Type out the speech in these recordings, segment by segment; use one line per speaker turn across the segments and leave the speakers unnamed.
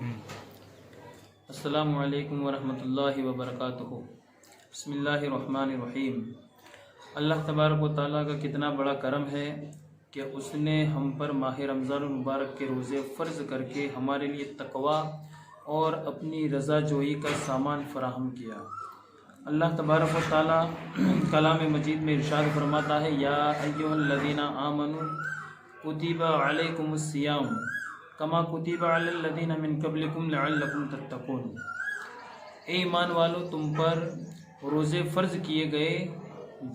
السلام علیکم ورحمۃ اللہ وبرکاتہ۔ بسم اللہ الرحمن الرحیم۔ اللہ تبارک و تعالیٰ کا کتنا بڑا کرم ہے کہ اس نے ہم پر ماہ رمضان المبارک کے روزے فرض کر کے ہمارے لیے تقوی اور اپنی رضا جوئی کا سامان فراہم کیا۔ اللہ تبارک و تعالیٰ کلام مجید میں ارشاد فرماتا ہے، یا ایھا الذین آمنوا کتب علیکم الصیام کما کتب علی الذین من قبلکم لعلکم تتقون۔ اے ایمان والو، تم پر روزے فرض کیے گئے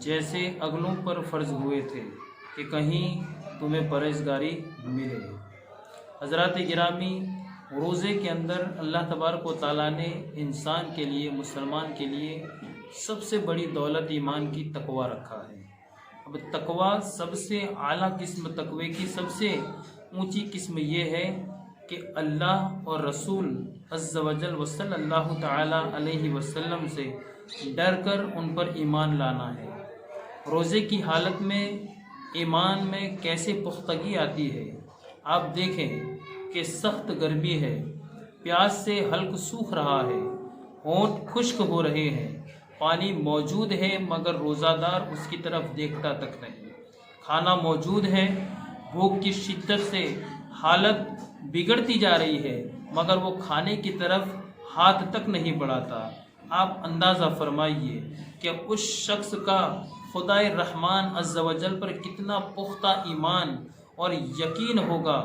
جیسے اگلوں پر فرض ہوئے تھے کہ کہیں تمہیں پرہیزگاری ملے۔ حضرات گرامی، روزے کے اندر اللہ تبارک و تعالیٰ نے انسان کے لیے، مسلمان کے لیے سب سے بڑی دولت ایمان کی تقوی رکھا ہے۔ اب تقوی سب سے اعلیٰ قسم، تقوی کی سب سے اونچی قسم یہ ہے کہ اللہ اور رسول عز و جل و صلی اللہ تعالی علیہ وسلم سے ڈر کر ان پر ایمان لانا ہے۔ روزے کی حالت میں ایمان میں کیسے پختگی آتی ہے۔ آپ دیکھیں کہ سخت گرمی ہے، پیاس سے حلق سوکھ رہا ہے، ہونٹ خشک ہو رہے ہیں، پانی موجود ہے مگر روزہ دار اس کی طرف دیکھتا تک نہیں، کھانا موجود ہے، بھوک کی شدت سے حالت بگڑتی جا رہی ہے مگر وہ کھانے کی طرف ہاتھ تک نہیں بڑھاتا۔ آپ اندازہ فرمائیے کہ اس شخص کا خدائے رحمان عز و جل پر کتنا پختہ ایمان اور یقین ہوگا،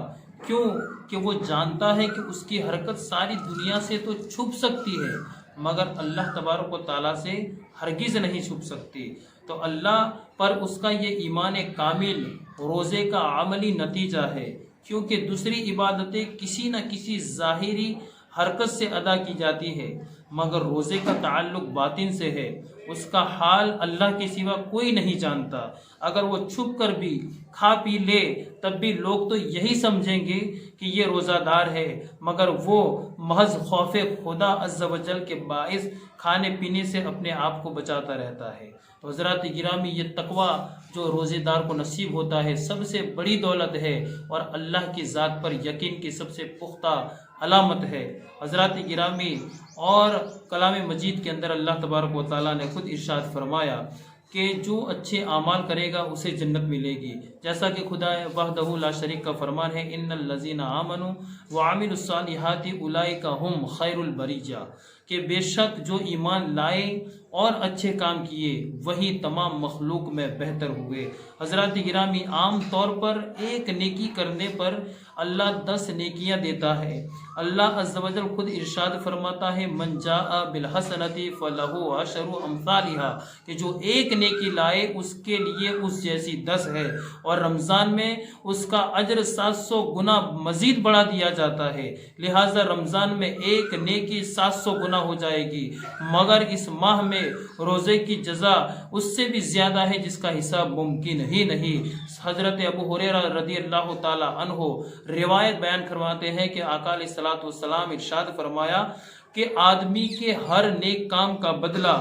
کیوں کہ وہ جانتا ہے کہ اس کی حرکت ساری دنیا سے تو چھپ سکتی ہے مگر اللہ تبارک و تعالیٰ سے ہرگز نہیں چھپ سکتی۔ تو اللہ پر اس کا یہ ایمان کامل روزے کا عملی نتیجہ ہے، کیونکہ دوسری عبادتیں کسی نہ کسی ظاہری حرکت سے ادا کی جاتی ہے مگر روزے کا تعلق باطن سے ہے، اس کا حال اللہ کے سوا کوئی نہیں جانتا۔ اگر وہ چھپ کر بھی کھا پی لے تب بھی لوگ تو یہی سمجھیں گے کہ یہ روزہ دار ہے مگر وہ محض خوف خدا عز و جل کے باعث کھانے پینے سے اپنے آپ کو بچاتا رہتا ہے۔ تو حضرات گرامی، یہ تقوی جو روزے دار کو نصیب ہوتا ہے سب سے بڑی دولت ہے اور اللہ کی ذات پر یقین کی سب سے پختہ علامت ہے۔ حضرات گرامی، اور کلام مجید کے اندر اللہ تبارک و تعالیٰ نے خود ارشاد فرمایا کہ جو اچھے اعمال کرے گا اسے جنت ملے گی، جیسا کہ خدا وحدہ لا شریک کا فرمان ہے، ان الذین آمنوا وعملوا الصالحات اولئک ھم خیر البریہ، کہ بے شک جو ایمان لائے اور اچھے کام کیے وہی تمام مخلوق میں بہتر ہوئے۔ حضرات گرامی، عام طور پر ایک نیکی کرنے پر اللہ 10 نیکیاں دیتا ہے۔ اللہ عز و جل خود ارشاد فرماتا ہے، من جاء بالحسنۃ فلہ عشر امثالھا، کہ جو ایک نیکی لائے اس کے لیے اس جیسی 10 ہے، اور رمضان میں اس کا اجر 700 گنا مزید بڑھا دیا جاتا ہے۔ لہٰذا رمضان میں ایک نیکی 700 گنا ہو جائے گی، مگر اس ماہ میں روزے کی جزا اس سے بھی زیادہ ہے جس کا حساب ممکن ہی نہیں۔ حضرت ابو ہریرہ رضی اللہ تعالی عنہ روایت بیان کرواتے ہیں کہ آقا علیہ الصلوۃ والسلام ارشاد فرمایا کہ آدمی کے ہر نیک کام کا بدلہ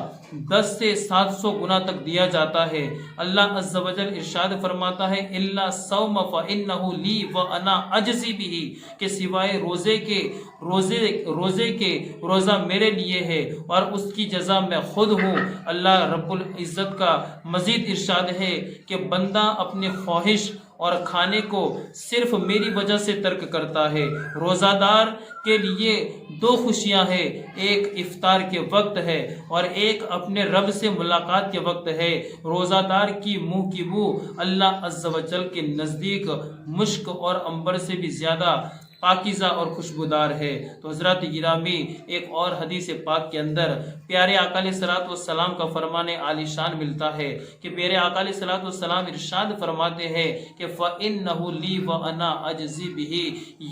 10 سے 700 گنا تک دیا جاتا ہے۔ اللہ عز و جل ارشاد فرماتا ہے، الا الصوم فانہ لی وانا اجزی بہ، کہ سوائے روزے کے روزہ میرے لیے ہے اور اس کی جزا میں خود ہوں۔ اللہ رب العزت کا مزید ارشاد ہے کہ بندہ اپنی خواہش اور کھانے کو صرف میری وجہ سے ترک کرتا ہے۔ روزہ دار کے لیے 2 خوشیاں ہیں، ایک افطار کے وقت ہے اور ایک اپنے رب سے ملاقات کے وقت ہے۔ روزہ دار کی منہ کی بو اللہ عز و جل کے نزدیک مشک اور عنبر سے بھی زیادہ پاکیزہ اور خوشبودار ہے۔ تو حضرات گرامی، ایک اور حدیث پاک کے اندر پیارے آقا علیہ الصلوۃ والسلام کا فرمان عالی شان ملتا ہے کہ میرے آقا علیہ الصلوۃ والسلام ارشاد فرماتے ہیں کہ فَإِنَّهُ لِي وَأَنَا أَجْزِي بِهِ،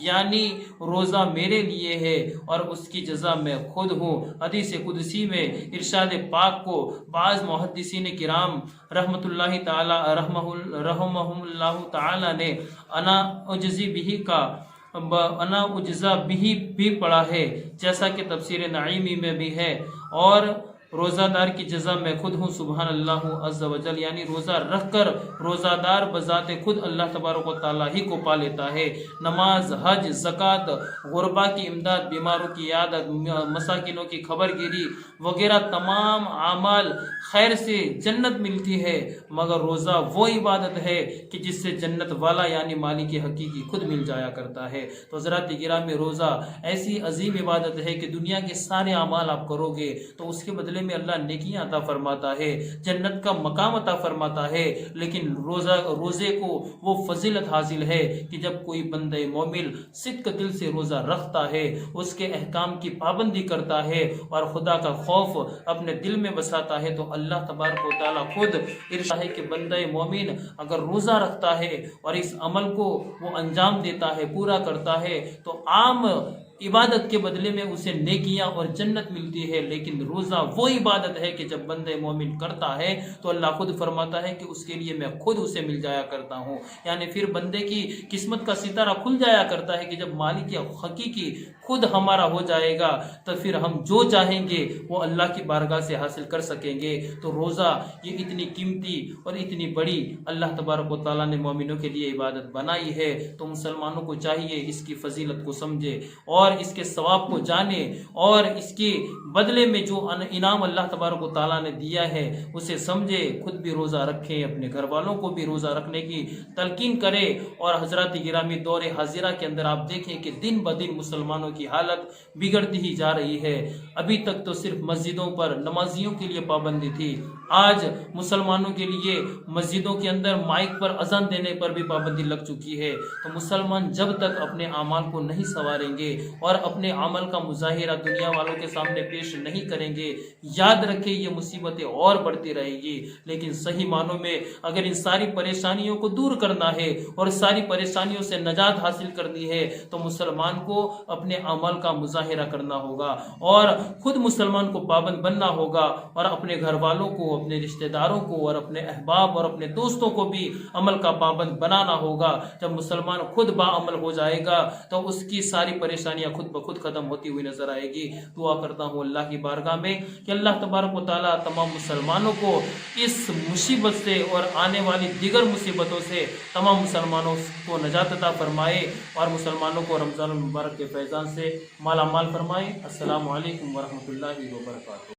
یعنی روزہ میرے لیے ہے اور اس کی جزا میں خود ہوں۔ حدیث قدسی میں ارشاد پاک کو بعض محدثین کرام رحمۃ اللہ تعالی رحمہم اللہ تعالی نے انا اجزی بہ کا انا اجزا بھی پڑھا ہے، جیسا کہ تفسیر نعیمی میں بھی ہے، اور روزہ دار کی جزا میں خود ہوں سبحان اللہ عز و جل، یعنی روزہ رکھ کر روزہ دار بذات خود اللہ تبارک و تعالیٰ ہی کو پا لیتا ہے۔ نماز، حج، زکوٰۃ، غربا کی امداد، بیماروں کی عیادت، مساکینوں کی خبر گیری وغیرہ تمام اعمال خیر سے جنت ملتی ہے، مگر روزہ وہ عبادت ہے کہ جس سے جنت والا یعنی مالک حقیقی خود مل جایا کرتا ہے۔ تو حضرات گرامی، روزہ ایسی عظیم عبادت ہے کہ دنیا کے سارے اعمال آپ کرو گے تو اس کے بدلے میں اللہ نیکیاں عطا فرماتا ہے، جنت کا مقام عطا فرماتا ہے، لیکن روزے کو وہ فضیلت حاصل ہے کہ جب کوئی بندہ مومن صدق دل سے روزہ رکھتا ہے، اس کے احکام کی پابندی کرتا ہے اور خدا کا خوف اپنے دل میں بساتا ہے، تو اللہ تبارک و تعالیٰ خود ارشاد ہے کہ بندہ مومن اگر روزہ رکھتا ہے اور اس عمل کو وہ انجام دیتا ہے، پورا کرتا ہے، تو عام عبادت کے بدلے میں اسے نیکیاں اور جنت ملتی ہے، لیکن روزہ وہ عبادت ہے کہ جب بندہ مومن کرتا ہے تو اللہ خود فرماتا ہے کہ اس کے لیے میں خود اسے مل جایا کرتا ہوں، یعنی پھر بندے کی قسمت کا ستارہ کھل جایا کرتا ہے کہ جب مالک حقیقی خود ہمارا ہو جائے گا تو پھر ہم جو چاہیں گے وہ اللہ کی بارگاہ سے حاصل کر سکیں گے۔ تو روزہ یہ اتنی قیمتی اور اتنی بڑی اللہ تبارک و تعالیٰ نے مومنوں کے لیے عبادت بنائی ہے، تو مسلمانوں کو چاہیے اس کی فضیلت کو سمجھے اور اس کے ثواب کو جانے اور اس کے بدلے میں جو انعام اللہ تبارک و تعالیٰ نے دیا ہے اسے سمجھے، خود بھی روزہ رکھیں، اپنے گھر والوں کو بھی روزہ رکھنے کی تلقین کرے۔ اور حضرات گرامی، دور حاضرہ کے اندر آپ دیکھیں کہ دن بدن مسلمانوں کی حالت بگڑتی ہی جا رہی ہے۔ ابھی تک تو صرف مسجدوں پر نمازیوں کے لیے پابندی تھی، آج مسلمانوں کے لیے مسجدوں کے اندر مائک پر اذان دینے پر بھی پابندی لگ چکی ہے۔ تو مسلمان جب تک اپنے اعمال کو نہیں سنواریں گے اور اپنے عمل کا مظاہرہ دنیا والوں کے سامنے پیش نہیں کریں گے، یاد رکھیں یہ مصیبتیں اور بڑھتی رہے گی۔ لیکن صحیح معنوں میں اگر ان ساری پریشانیوں کو دور کرنا ہے اور ساری پریشانیوں سے نجات حاصل کرنی ہے تو مسلمان کو اپنے عمل کا مظاہرہ کرنا ہوگا اور خود مسلمان کو پابند بننا ہوگا اور اپنے گھر والوں کو، اپنے رشتہ داروں کو اور اپنے احباب اور اپنے دوستوں کو بھی عمل کا پابند بنانا ہوگا۔ جب مسلمان خود باعمل ہو جائے گا تو اس کی ساری پریشانیاں خود بخود ختم ہوتی ہوئی نظر آئے گی۔ دعا کرتا ہوں اللہ کی بارگاہ میں کہ اللہ تبارک و تعالیٰ تمام مسلمانوں کو اس مصیبت سے اور آنے والی دیگر مصیبتوں سے تمام مسلمانوں کو نجات عطا فرمائے اور مسلمانوں کو رمضان المبارک کے فیضان سے مالا مال فرمائے۔ السلام علیکم ورحمۃ اللہ وبرکاتہ۔